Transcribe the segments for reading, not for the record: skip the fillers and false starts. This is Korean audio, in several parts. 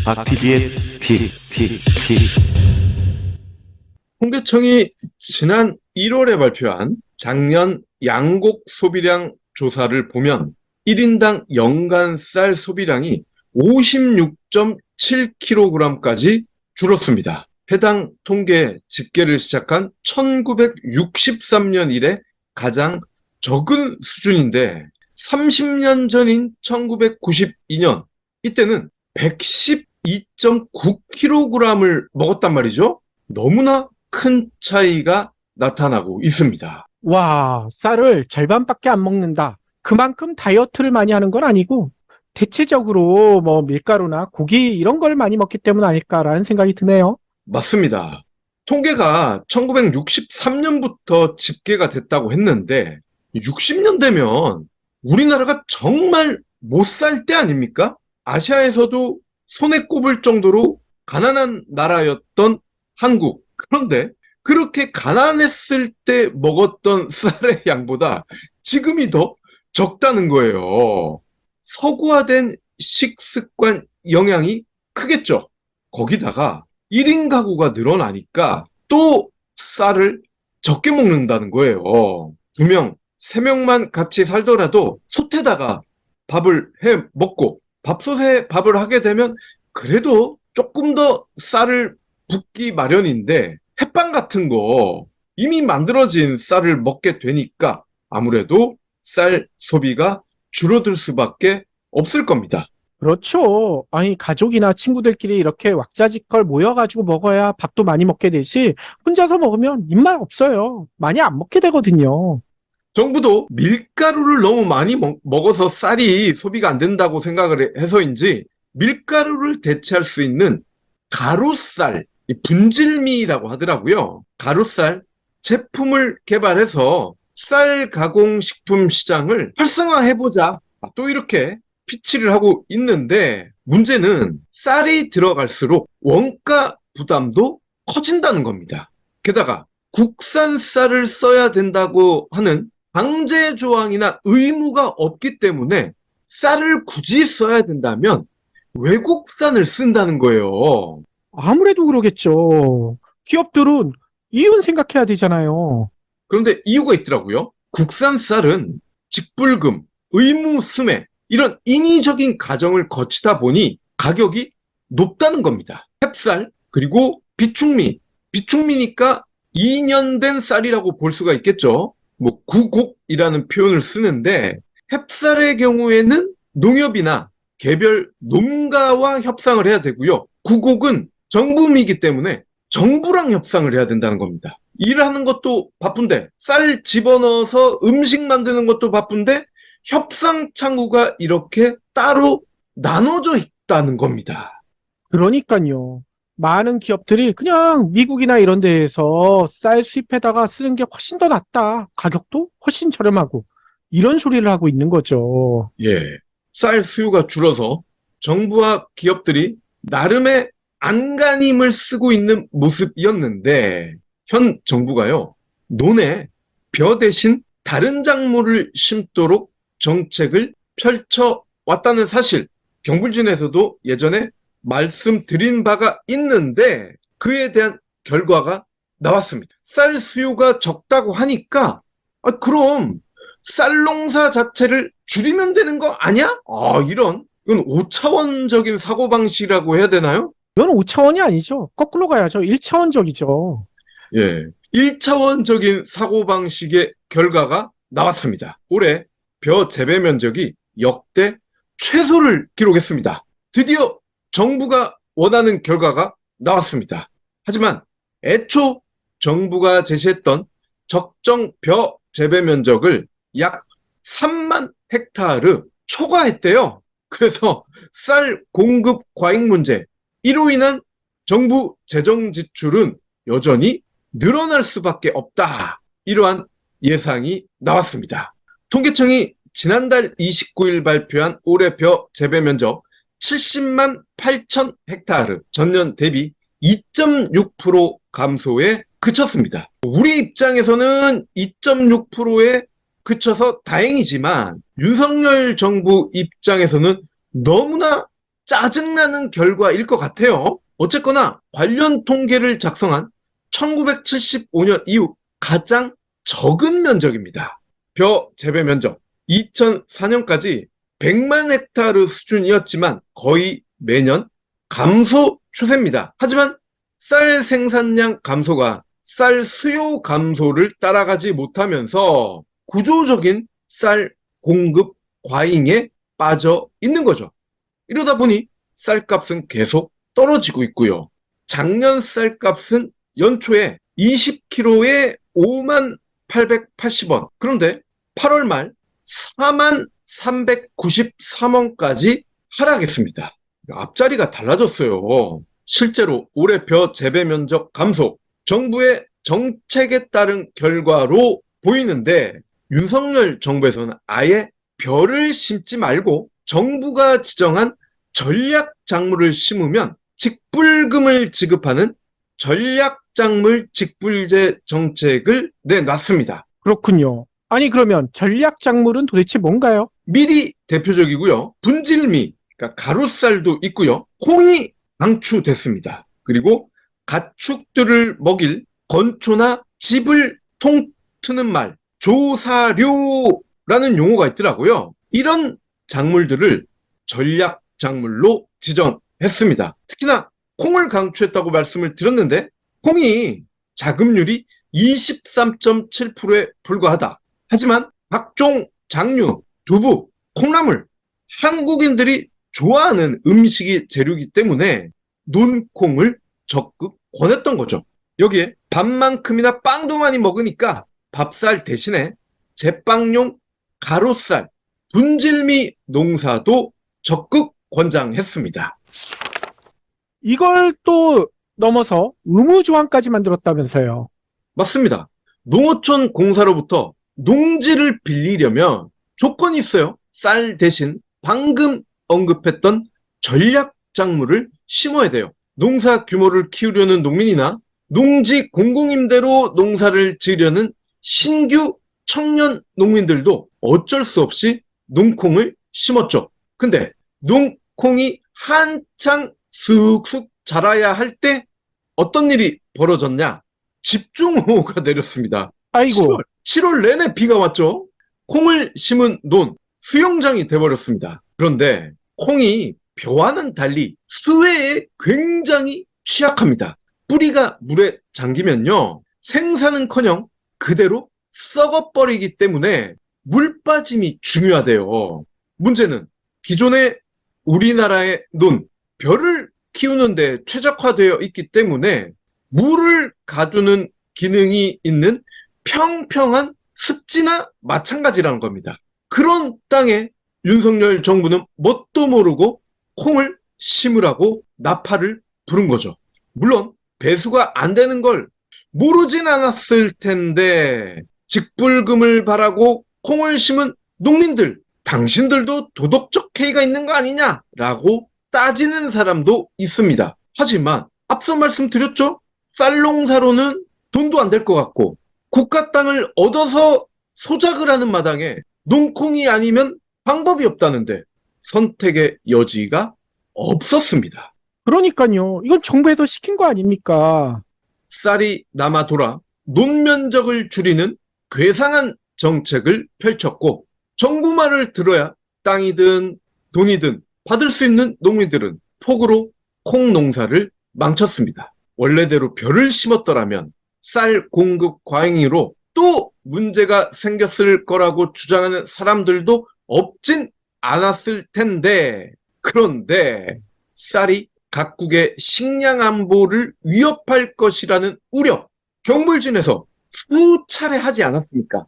박PD의 픽. 통계청이 지난 1월에 발표한 작년 양곡 소비량 조사를 보면 1인당 연간 쌀 소비량이 56.7kg까지 줄었습니다. 해당 통계 집계를 시작한 1963년 이래 가장 적은 수준인데 30년 전인 1992년 이때는 112.9kg을 먹었단 말이죠. 너무나 큰 차이가 나타나고 있습니다. 와, 쌀을 절반밖에 안 먹는다. 그만큼 다이어트를 많이 하는 건 아니고 대체적으로 뭐 밀가루나 고기 이런 걸 많이 먹기 때문 아닐까라는 생각이 드네요. 맞습니다. 통계가 1963년부터 집계가 됐다고 했는데 60년 되면 우리나라가 정말 못 살 때 아닙니까? 아시아에서도 손에 꼽을 정도로 가난한 나라였던 한국. 그런데 그렇게 가난했을 때 먹었던 쌀의 양보다 지금이 더 적다는 거예요. 서구화된 식습관 영향이 크겠죠. 거기다가 1인 가구가 늘어나니까 또 쌀을 적게 먹는다는 거예요. 2명, 3명만 같이 살더라도 솥에다가 밥을 해 먹고 밥솥에 밥을 하게 되면 그래도 조금 더 쌀을 붓기 마련인데 햇반 같은 거 이미 만들어진 쌀을 먹게 되니까 아무래도 쌀 소비가 줄어들 수밖에 없을 겁니다. 그렇죠. 아니, 가족이나 친구들끼리 이렇게 왁자지껄 모여가지고 먹어야 밥도 많이 먹게 되지, 혼자서 먹으면 입맛 없어요. 많이 안 먹게 되거든요. 정부도 밀가루를 너무 많이 먹어서 쌀이 소비가 안 된다고 생각을 해서인지 밀가루를 대체할 수 있는 가루쌀, 분질미라고 하더라고요. 가루쌀 제품을 개발해서 쌀 가공식품 시장을 활성화해보자. 또 이렇게 피치를 하고 있는데 문제는 쌀이 들어갈수록 원가 부담도 커진다는 겁니다. 게다가 국산 쌀을 써야 된다고 하는 강제 조항이나 의무가 없기 때문에 쌀을 굳이 써야 된다면 외국산을 쓴다는 거예요. 아무래도 그러겠죠. 기업들은 이윤 생각해야 되잖아요. 그런데 이유가 있더라고요. 국산 쌀은 직불금, 의무 수매 이런 인위적인 과정을 거치다 보니 가격이 높다는 겁니다. 햅쌀 그리고 비축미, 비축미니까 2년 된 쌀이라고 볼 수가 있겠죠. 뭐 구곡이라는 표현을 쓰는데 햅쌀의 경우에는 농협이나 개별 농가와 협상을 해야 되고요. 구곡은 정부미이기 때문에 정부랑 협상을 해야 된다는 겁니다. 일하는 것도 바쁜데 쌀 집어넣어서 음식 만드는 것도 바쁜데 협상 창구가 이렇게 따로 나눠져 있다는 겁니다. 그러니까요. 많은 기업들이 그냥 미국이나 이런 데에서 쌀 수입해다가 쓰는 게 훨씬 더 낫다. 가격도 훨씬 저렴하고. 이런 소리를 하고 있는 거죠. 예, 쌀 수요가 줄어서 정부와 기업들이 나름의 안간힘을 쓰고 있는 모습이었는데 현 정부가요, 논에 벼 대신 다른 작물을 심도록 정책을 펼쳐왔다는 사실, 경불진에서도 예전에 말씀드린 바가 있는데 그에 대한 결과가 나왔습니다. 쌀 수요가 적다고 하니까 그럼 쌀 농사 자체를 줄이면 되는 거 아니야? 이건 5차원적인 사고방식이라고 해야 되나요? 이건 5차원이 아니죠. 거꾸로 가야죠. 1차원적이죠. 예, 1차원적인 사고방식의 결과가 나왔습니다. 올해 벼 재배 면적이 역대 최소를 기록했습니다. 드디어 정부가 원하는 결과가 나왔습니다. 하지만 애초 정부가 제시했던 적정 벼 재배 면적을 약 3만 헥타르 초과했대요. 그래서 쌀 공급 과잉 문제, 이로 인한 정부 재정 지출은 여전히 늘어날 수밖에 없다. 이러한 예상이 나왔습니다. 통계청이 지난달 29일 발표한 올해 벼 재배 면적 70만 8천 헥타르, 전년 대비 2.6% 감소에 그쳤습니다. 우리 입장에서는 2.6%에 그쳐서 다행이지만 윤석열 정부 입장에서는 너무나 짜증나는 결과일 것 같아요. 어쨌거나 관련 통계를 작성한 1975년 이후 가장 적은 면적입니다. 벼 재배 면적 2004년까지 100만 헥타르 수준이었지만 거의 매년 감소 추세입니다. 하지만 쌀 생산량 감소가 쌀 수요 감소를 따라가지 못하면서 구조적인 쌀 공급 과잉에 빠져 있는 거죠. 이러다 보니 쌀값은 계속 떨어지고 있고요. 작년 쌀값은 연초에 20kg에 5만 880원. 그런데 8월 말 4만 393원까지 하락했습니다. 앞자리가 달라졌어요. 실제로 올해 벼 재배 면적 감소, 정부의 정책에 따른 결과로 보이는데 윤석열 정부에서는 아예 벼를 심지 말고 정부가 지정한 전략 작물을 심으면 직불금을 지급하는 전략작물 직불제 정책을 내놨습니다. 그렇군요. 아니, 그러면 전략 작물은 도대체 뭔가요? 밀이 대표적이고요. 분질미, 그러니까 가루쌀도 있고요. 콩이 방추됐습니다. 그리고 가축들을 먹일 건초나 집을 통트는 말, 조사료라는 용어가 있더라고요. 이런 작물들을 전략 작물로 지정했습니다. 특히나 콩을 강추했다고 말씀을 드렸는데 콩이 자급률이 23.7%에 불과하다. 하지만 각종 장류, 두부, 콩나물, 한국인들이 좋아하는 음식이 재료이기 때문에 논콩을 적극 권했던 거죠. 여기에 밥만큼이나 빵도 많이 먹으니까 밥쌀 대신에 제빵용 가로쌀, 분질미 농사도 적극 권장했습니다. 이걸 또 넘어서 의무조항까지 만들었다면서요. 맞습니다. 농어촌 공사로부터 농지를 빌리려면 조건이 있어요. 쌀 대신 방금 언급했던 전략 작물을 심어야 돼요. 농사 규모를 키우려는 농민이나 농지 공공임대로 농사를 지으려는 신규 청년 농민들도 어쩔 수 없이 농콩을 심었죠. 근데 농콩이 한창 쑥쑥 자라야 할 때 어떤 일이 벌어졌냐? 집중호우가 내렸습니다. 아이고. 7월 내내 비가 왔죠. 콩을 심은 논, 수영장이 돼버렸습니다. 그런데 콩이 벼와는 달리 수해에 굉장히 취약합니다. 뿌리가 물에 잠기면요, 생산은커녕 그대로 썩어버리기 때문에 물 빠짐이 중요하대요. 문제는 기존의 우리나라의 논, 벼를 키우는데 최적화되어 있기 때문에 물을 가두는 기능이 있는 평평한 습지나 마찬가지라는 겁니다. 그런 땅에 윤석열 정부는 뭣도 모르고 콩을 심으라고 나팔을 부른 거죠. 물론 배수가 안 되는 걸 모르진 않았을 텐데 직불금을 바라고 콩을 심은 농민들, 당신들도 도덕적 해이가 있는 거 아니냐라고 따지는 사람도 있습니다. 하지만 앞서 말씀드렸죠? 쌀농사로는 돈도 안 될 것 같고 국가 땅을 얻어서 소작을 하는 마당에 농콩이 아니면 방법이 없다는데 선택의 여지가 없었습니다. 그러니까요. 이건 정부에서 시킨 거 아닙니까? 쌀이 남아 돌아 논면적을 줄이는 괴상한 정책을 펼쳤고 정부 말을 들어야 땅이든 돈이든 받을 수 있는 농민들은 폭우로 콩 농사를 망쳤습니다. 원래대로 벼를 심었더라면 쌀 공급 과잉으로 또 문제가 생겼을 거라고 주장하는 사람들도 없진 않았을 텐데, 그런데 쌀이 각국의 식량 안보를 위협할 것이라는 우려, 경물진에서 수차례 하지 않았습니까?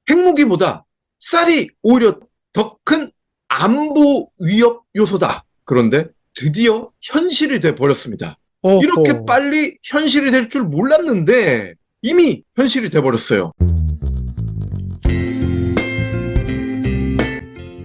핵무기보다 쌀이 오히려 더 큰 안보 위협 요소다. 그런데 드디어 현실이 돼 버렸습니다. 이렇게 빨리 현실이 될 줄 몰랐는데 이미 현실이 돼 버렸어요.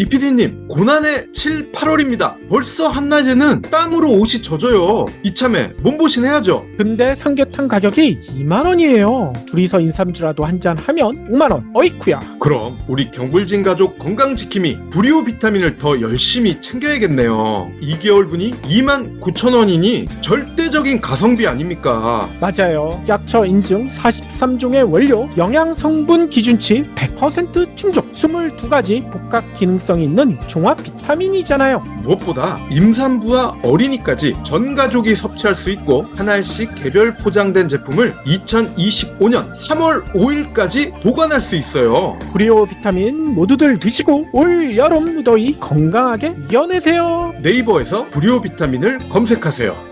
이 PD님, 고난의 7, 8월입니다. 벌써 한낮에는 땀으로 옷이 젖어요. 이참에 몸보신 해야죠. 근데 삼계탕 가격이 2만 원이에요. 둘이서 인삼주라도 한잔 하면 5만 원. 어이쿠야. 그럼 우리 경불진 가족 건강지킴이 불이오 비타민을 더 열심히 챙겨야겠네요. 2개월분이 29,000원이니 절대적인 가성비 아닙니까? 맞아요. 약처 인증 43종의 원료, 영양 성분 기준치 100% 충족, 22가지 복각 기능성이 있는 종합 비타민이잖아요. 무엇보다 임산부와 어린이까지 전 가족이 섭취할 수 있고 한 알씩 개별 포장된 제품을 2025년 3월 5일까지 보관할 수 있어요. 불이오 비타민 모두들 드시고 올 여름 무더위 건강하게 이겨내세요. 네이버에서 불이오 비타민을 검색하세요.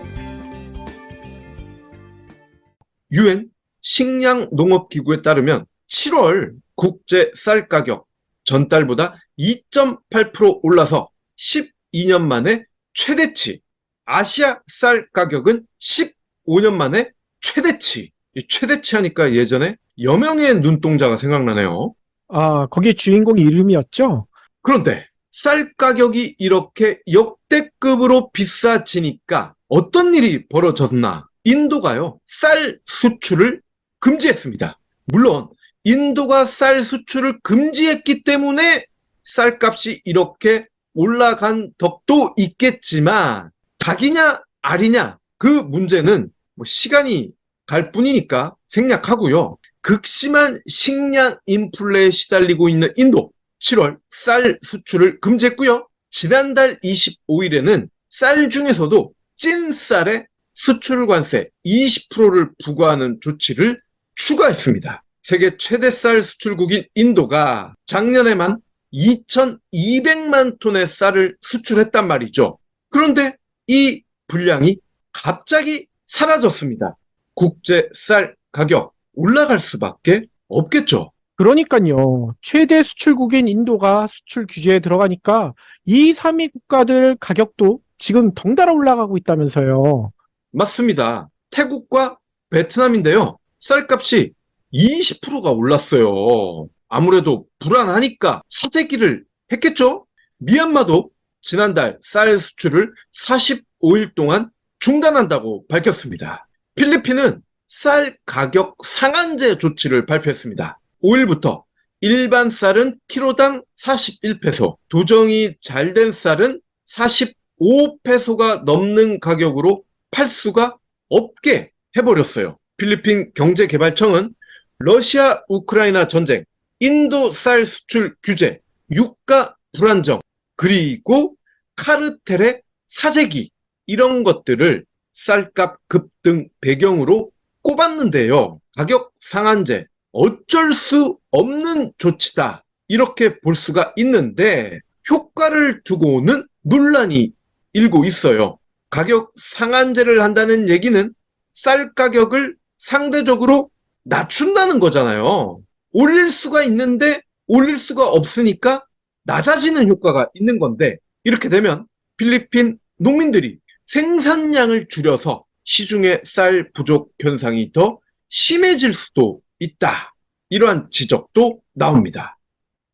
UN 식량농업기구에 따르면 7월 국제 쌀 가격 전달보다 2.8% 올라서 12년 만에 최대치. 아시아 쌀 가격은 15년 만에 최대치. 이 최대치 하니까 예전에 여명의 눈동자가 생각나네요. 아, 거기 주인공 이름이었죠? 그런데 쌀 가격이 이렇게 역대급으로 비싸지니까 어떤 일이 벌어졌나? 인도가요, 쌀 수출을 금지했습니다. 물론 인도가 쌀 수출을 금지했기 때문에 쌀값이 이렇게 올라간 덕도 있겠지만 닭이냐 알이냐 그 문제는 시간이 갈 뿐이니까 생략하고요. 극심한 식량 인플레에 시달리고 있는 인도 7월 쌀 수출을 금지했고요. 지난달 25일에는 쌀 중에서도 찐쌀에 수출 관세 20%를 부과하는 조치를 추가했습니다. 세계 최대 쌀 수출국인 인도가 작년에만 2,200만 톤의 쌀을 수출했단 말이죠. 그런데 이 분량이 갑자기 사라졌습니다. 국제 쌀 가격 올라갈 수밖에 없겠죠. 그러니까요. 최대 수출국인 인도가 수출 규제에 들어가니까 2, 3위 국가들 가격도 지금 덩달아 올라가고 있다면서요. 맞습니다. 태국과 베트남인데요. 쌀값이 20%가 올랐어요. 아무래도 불안하니까 사재기를 했겠죠? 미얀마도 지난달 쌀 수출을 45일 동안 중단한다고 밝혔습니다. 필리핀은 쌀 가격 상한제 조치를 발표했습니다. 5일부터 일반 쌀은 키로당 41페소, 도정이 잘된 쌀은 45페소가 넘는 가격으로 팔 수가 없게 해버렸어요. 필리핀 경제개발청은 러시아 우크라이나 전쟁, 인도 쌀 수출 규제, 유가 불안정, 그리고 카르텔의 사재기 이런 것들을 쌀값 급등 배경으로 꼽았는데요. 가격 상한제 어쩔 수 없는 조치다 이렇게 볼 수가 있는데 효과를 두고는 논란이 일고 있어요. 가격 상한제를 한다는 얘기는 쌀 가격을 상대적으로 낮춘다는 거잖아요. 올릴 수가 있는데 올릴 수가 없으니까 낮아지는 효과가 있는 건데 이렇게 되면 필리핀 농민들이 생산량을 줄여서 시중에 쌀 부족 현상이 더 심해질 수도 있다. 이러한 지적도 나옵니다.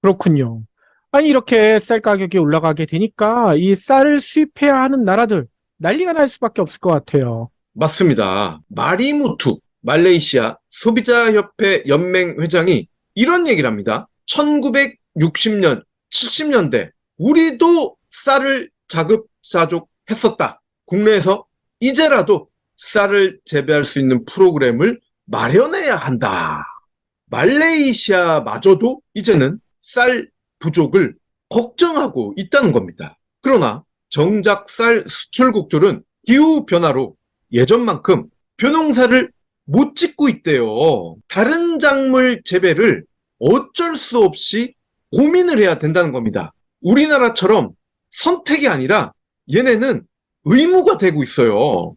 그렇군요. 아니, 이렇게 쌀 가격이 올라가게 되니까 이 쌀을 수입해야 하는 나라들 난리가 날 수밖에 없을 것 같아요. 맞습니다. 마리무투 말레이시아 소비자협회 연맹 회장이 이런 얘기를 합니다. 1960년, 70년대 우리도 쌀을 자급자족했었다. 국내에서 이제라도 쌀을 재배할 수 있는 프로그램을 마련해야 한다. 말레이시아마저도 이제는 쌀 부족을 걱정하고 있다는 겁니다. 그러나 정작 쌀 수출국들은 기후변화로 예전만큼 벼농사를 못 짓고 있대요. 다른 작물 재배를 어쩔 수 없이 고민을 해야 된다는 겁니다. 우리나라처럼 선택이 아니라 얘네는 의무가 되고 있어요.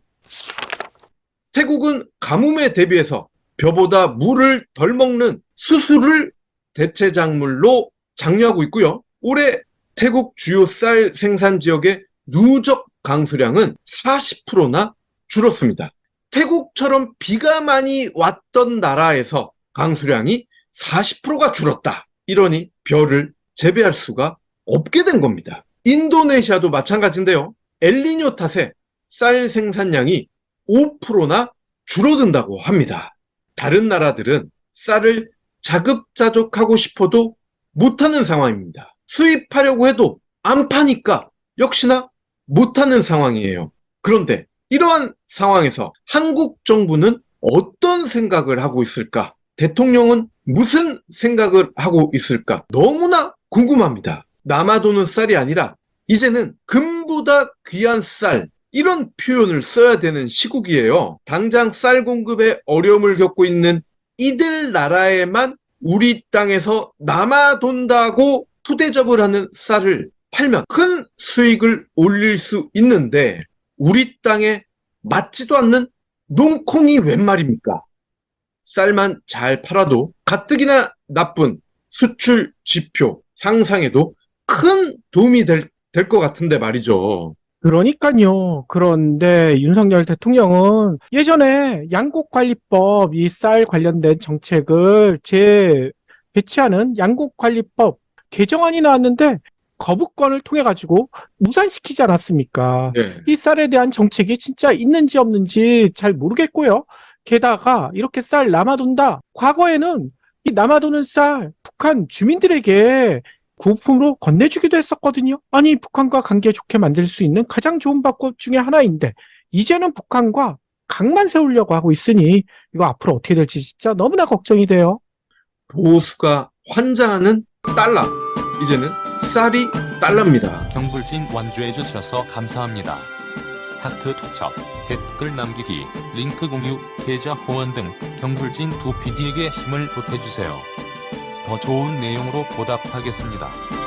태국은 가뭄에 대비해서 벼보다 물을 덜 먹는 수수를 대체 작물로 장려하고 있고요. 올해 태국 주요 쌀 생산 지역의 누적 강수량은 40%나 줄었습니다. 태국처럼 비가 많이 왔던 나라에서 강수량이 40%가 줄었다. 이러니 벼를 재배할 수가 없게 된 겁니다. 인도네시아도 마찬가지인데요. 엘니뇨 탓에 쌀 생산량이 5%나 줄어든다고 합니다. 다른 나라들은 쌀을 자급자족하고 싶어도 못하는 상황입니다. 수입하려고 해도 안 파니까 역시나 못하는 상황이에요. 그런데 이러한 상황에서 한국 정부는 어떤 생각을 하고 있을까? 대통령은 무슨 생각을 하고 있을까? 너무나 궁금합니다. 남아도는 쌀이 아니라 이제는 금보다 귀한 쌀, 이런 표현을 써야 되는 시국이에요. 당장 쌀 공급에 어려움을 겪고 있는 이들 나라에만 우리 땅에서 남아돈다고 푸대접을 하는 쌀을 팔면 큰 수익을 올릴 수 있는데 우리 땅에 맞지도 않는 농콩이 웬 말입니까? 쌀만 잘 팔아도 가뜩이나 나쁜 수출 지표 향상에도 큰 도움이 될 것 같은데 말이죠. 그러니까요. 그런데 윤석열 대통령은 예전에 양곡관리법, 이 쌀 관련된 정책을 배치하는 양곡관리법 개정안이 나왔는데 거부권을 통해 가지고 무산시키지 않았습니까? 네. 이 쌀에 대한 정책이 진짜 있는지 없는지 잘 모르겠고요. 게다가 이렇게 쌀 남아돈다. 과거에는 이 남아도는 쌀 북한 주민들에게 구호품으로 건네주기도 했었거든요. 아니, 북한과 관계 좋게 만들 수 있는 가장 좋은 방법 중에 하나인데 이제는 북한과 각만 세우려고 하고 있으니 이거 앞으로 어떻게 될지 진짜 너무나 걱정이 돼요. 보수가 환장하는 달러. 이제는 쌀이 달러입니다. 경불진 완주해 주셔서 감사합니다. 하트 투척, 댓글 남기기, 링크 공유, 계좌 후원 등 경불진 두 PD에게 힘을 보태주세요. 더 좋은 내용으로 보답하겠습니다.